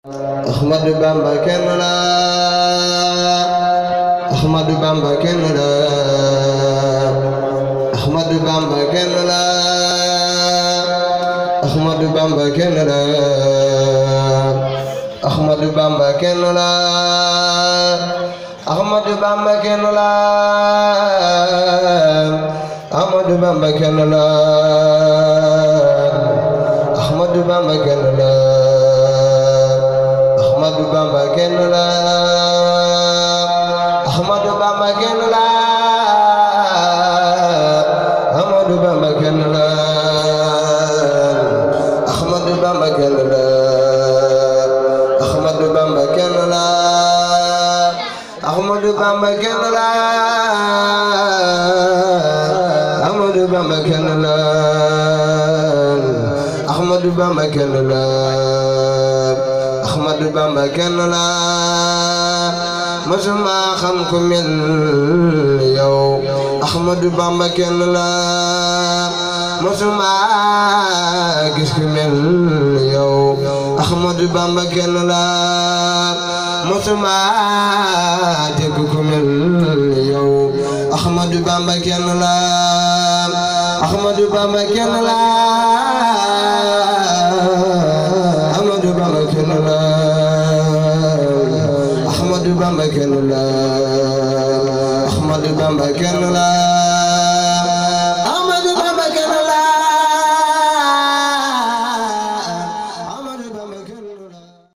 Ahmadu Bamba kenn la Ahmadu Bamba kenn la Ahmadu Bamba kenn la Ahmadu Bamba kenn la Ahmadu Bamba kenn la Ahmadu Bamba kenn la Ahmadu Bamba kenn la Ahmadu Bamba kenn la Ahmadu Bamba kenn la Ahmadu Bamba kenn la Ahmadu Bamba kenn la Ahmadu Bamba kenn la Ahmadu Bamba kenn la Ahmadu Bamba kenn la Ahmadu Bamba kenn la Ahmadu Bamba kenn la Ahmadu Bamba kenn la masuma xam ku mel yow Ahmadu Bamba kenn la masuma gis ku mel yow Ahmadu Bamba kenn la masuma dégg ku mel yow Ahmadu Bamba kenn la Ahmadu Bamba kenn la Ahmadu Bamba kenn la Ahmadu Bamba kenn la Ahmadu Bamba kenn la